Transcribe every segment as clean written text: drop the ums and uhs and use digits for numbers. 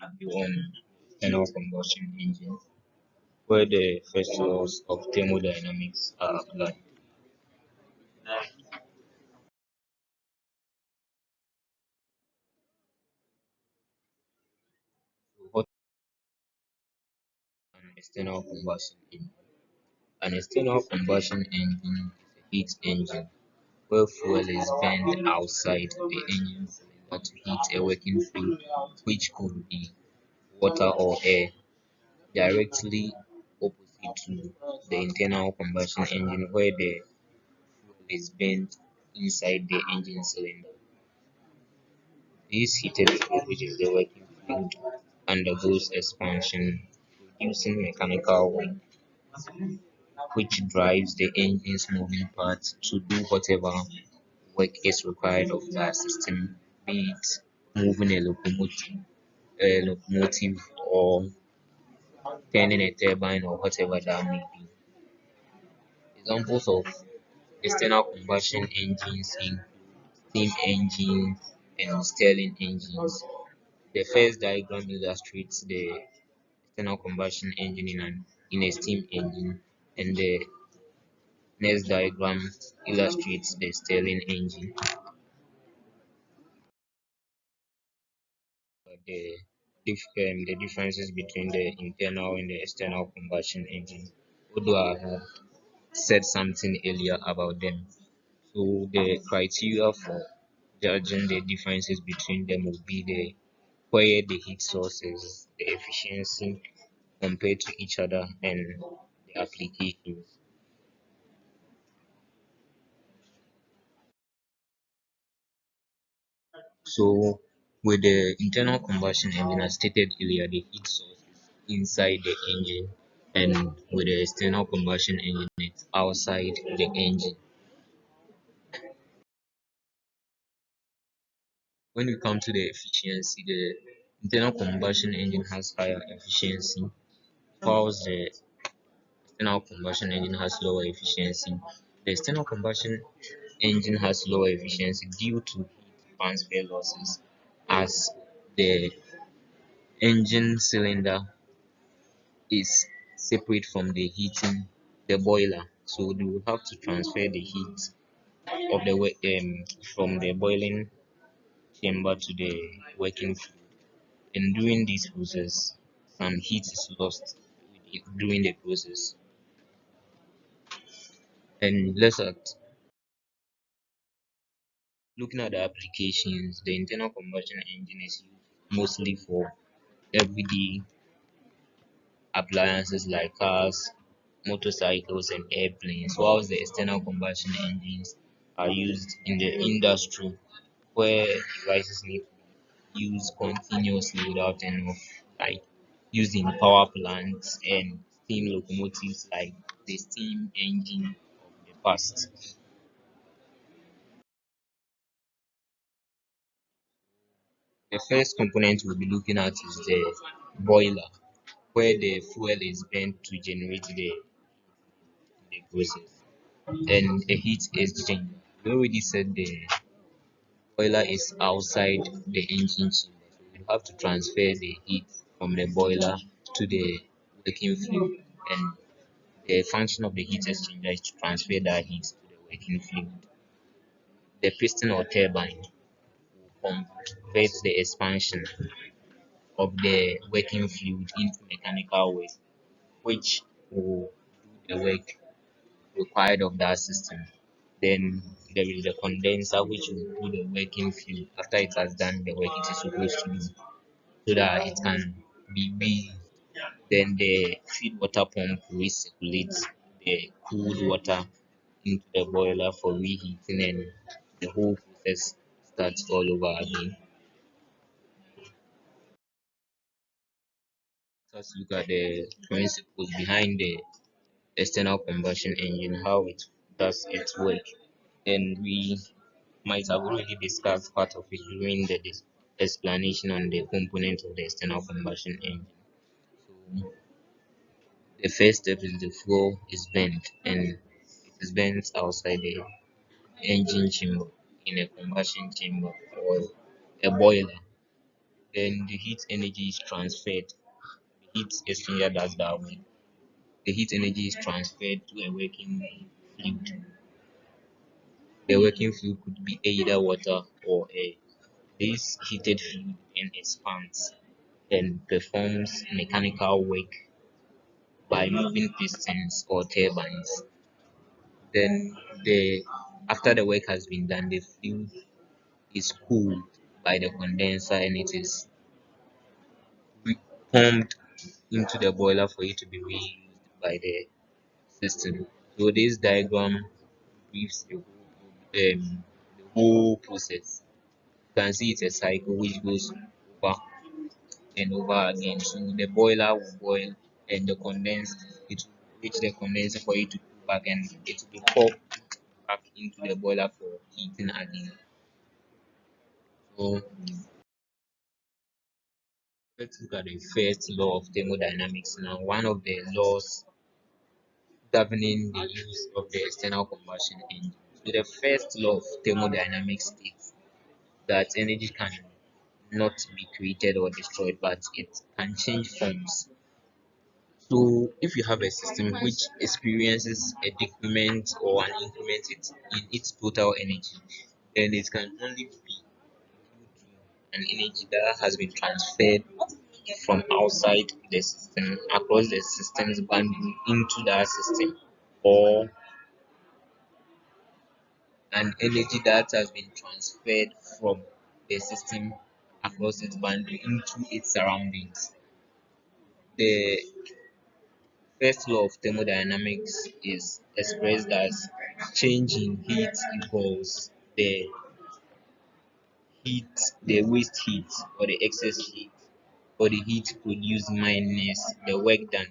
on internal combustion engine, where the first laws of thermodynamics are applied. What is an external combustion engine? An external combustion engine is a heat engine where fuel is burned outside the engine cylinder to heat a working fluid, which could be water or air, directly opposite to the internal combustion engine where the fuel is burned inside the engine cylinder. This heated fluid, which is the working fluid, undergoes expansion, producing mechanical work, which drives the engine's moving parts to do whatever work is required of that system, be it moving a locomotive or turning a turbine or whatever that may be. Examples of external combustion engines include steam engines and Stirling engines. The first diagram illustrates the external combustion engine in a steam engine, and the next diagram illustrates the Stirling engine. The differences between the internal and the external combustion engine, although I have said something earlier about them. So the criteria for judging the differences between them will be the where the heat source is, the efficiency compared to each other, and the applications. So with the internal combustion engine, as stated earlier, the heat source is inside the engine, and with the external combustion engine, it's outside the engine. When we come to the efficiency, the internal combustion engine has higher efficiency, whilst the external combustion engine has lower efficiency. The external combustion engine has lower efficiency due to heat transfer losses, as the engine cylinder is separate from the boiler, so they will have to transfer the heat of from the boiling chamber to the working fluid. And during this process, some heat is lost during the process. And looking at the applications, the internal combustion engine is used mostly for everyday appliances like cars, motorcycles, and airplanes, whilst the external combustion engines are used in the industry where devices need to be used continuously without enough, like used in power plants and steam locomotives like the steam engine of the past. The first component we'll be looking at is the boiler, where the fuel is burnt to generate the process, and a heat exchange. We already said the boiler is outside the engine chamber, so you have to transfer the heat from the boiler to the working fluid, and the function of the heat exchanger is to transfer that heat to the working fluid. The piston or turbine converts the expansion of the working fluid into mechanical work, which will do the work required of that system. Then there is the condenser which will do the working fluid after it has done the work it is supposed to do so that it can be reused. Then the feed water pump recirculates the cooled water into the boiler for reheating, and the whole process starts all over again. Let's look at the principles behind the external combustion engine, how it does its work. And we might have already discussed part of it during the explanation on the component of the external combustion engine. So the first step is the fuel is bent, and it is bent outside the engine chamber in a combustion chamber or a boiler. then the heat energy is transferred. The heat exchanger does that way. The heat energy is transferred to a working fluid. The working fluid could be either water or air. This heated fluid then expands and performs mechanical work by moving pistons or turbines. Then the after the work has been done, the fluid is cooled by the condenser and it is pumped into the boiler for it to be reused by the system. So this diagram briefs the whole process. You can see it's a cycle which goes over and over again. So the boiler will boil and the condensed it will reach the condenser for it to cool back and it will be poured back into the boiler for heating again. So let's look at the first law of thermodynamics now. One of the laws governing the use of the external combustion engine. So the first law of thermodynamics states that energy can not be created or destroyed, but it can change forms. So if you have a system which experiences a decrement or an increment in its total energy, then it can only be an energy that has been transferred from outside the system across the system's boundary into that system, or an energy that has been transferred from the system across its boundary into its surroundings. The first law of thermodynamics is expressed as change in heat equals heat, the waste heat or the excess heat or the heat produced minus the work done.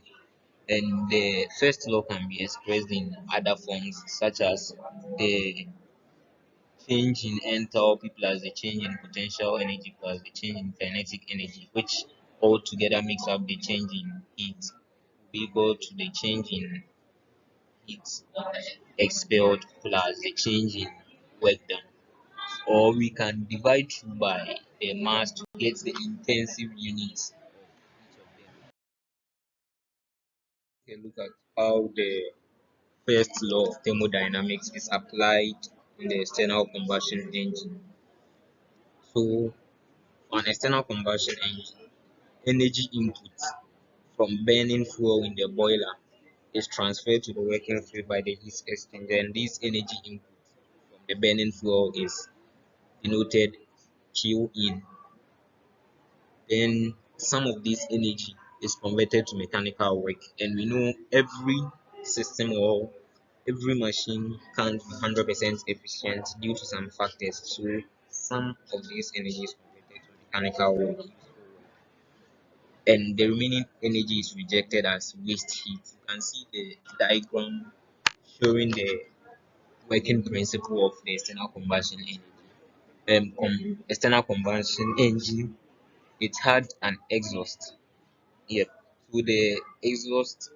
And the first law can be expressed in other forms such as the change in enthalpy plus the change in potential energy plus the change in kinetic energy, which all together makes up the change in heat, equal to the change in heat expelled plus the change in work done. Or we can divide through by the mass to get the intensive units of each of them. Take a look at how the first law of thermodynamics is applied in the external combustion engine. So, on external combustion engine, energy input from burning fuel in the boiler is transferred to the working fluid by the heat exchanger, and this energy input from the burning fuel is denoted Q in. Then some of this energy is converted to mechanical work, and we know every system or every machine can't be 100% efficient due to some factors. So some of this energy is converted to mechanical work, and the remaining energy is rejected as waste heat. You can see the diagram showing the working principle of the external combustion engine. External combustion engine, it had an exhaust. Yep. So the exhaust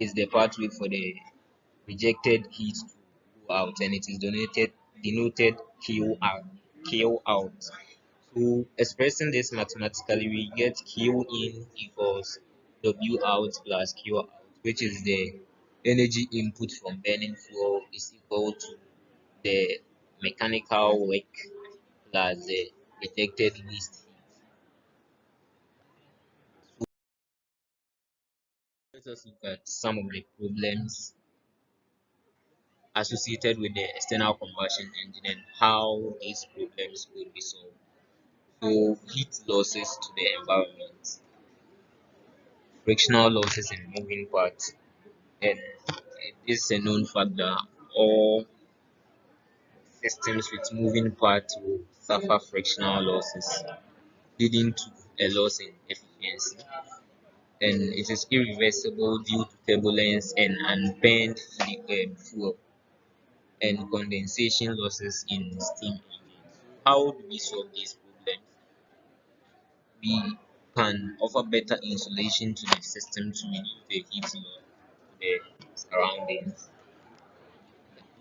is the pathway for the rejected heat to go out, and it is denoted Q out. So expressing this mathematically, we get Q in equals W out plus Q out, which is the energy input from burning fuel is equal to the mechanical work plus the rejected waste heat. Let us look at some of the problems associated with the external combustion engine and how these problems could be solved. So heat losses to the environment, frictional losses in moving parts, and it is a known fact that all systems with moving parts will suffer frictional losses, leading to a loss in efficiency. And it is irreversible due to turbulence and unburned fuel and condensation losses in steam engines. How do we solve these problems? We can offer better insulation to the system to reduce the heat loss to the surroundings.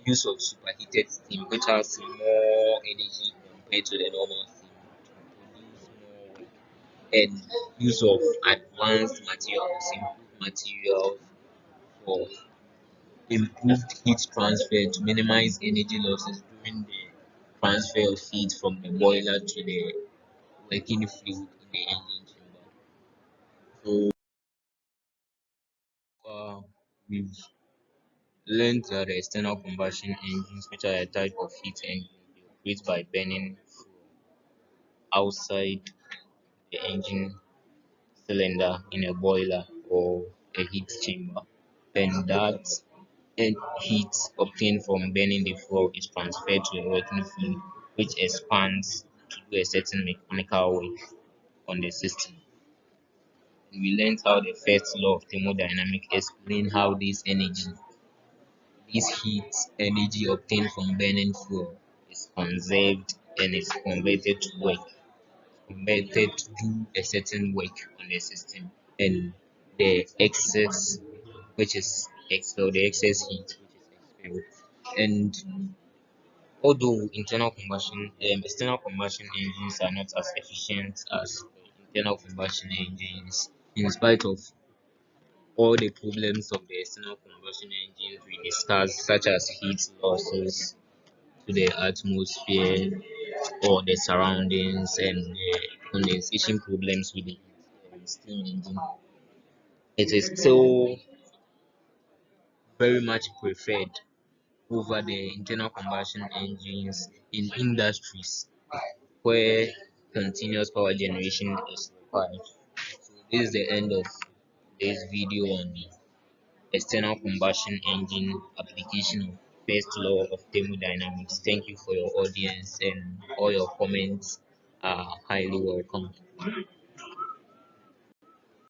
Use of superheated steam, which has more energy compared to the normal steam, to produce more work. and use of advanced materials, improved materials for improved heat transfer to minimize energy losses during the transfer of heat from the boiler to the working fluid in the engine chamber. So we've learned that the external combustion engines, which are a type of heat engine, they operate by burning outside the engine cylinder in a boiler or a heat chamber. Then that heat obtained from burning the fuel is transferred to a working fluid, which expands to do a certain mechanical work on the system. And we learned how the first law of thermodynamics explain how this heat energy obtained from burning fuel is conserved and is converted to do a certain work on the system. And the excess, which is expelled, the excess heat, which is expelled. And although external combustion engines are not as efficient as internal combustion engines, in spite of all the problems of the external combustion engines we discussed, such as heat losses to the atmosphere or the surroundings and the condensation problems with the steam engine, it is still very much preferred over the internal combustion engines in industries where continuous power generation is required. So this is the end of this video on the external combustion engine application of first law of thermodynamics. Thank you for your audience, and all your comments are highly welcome.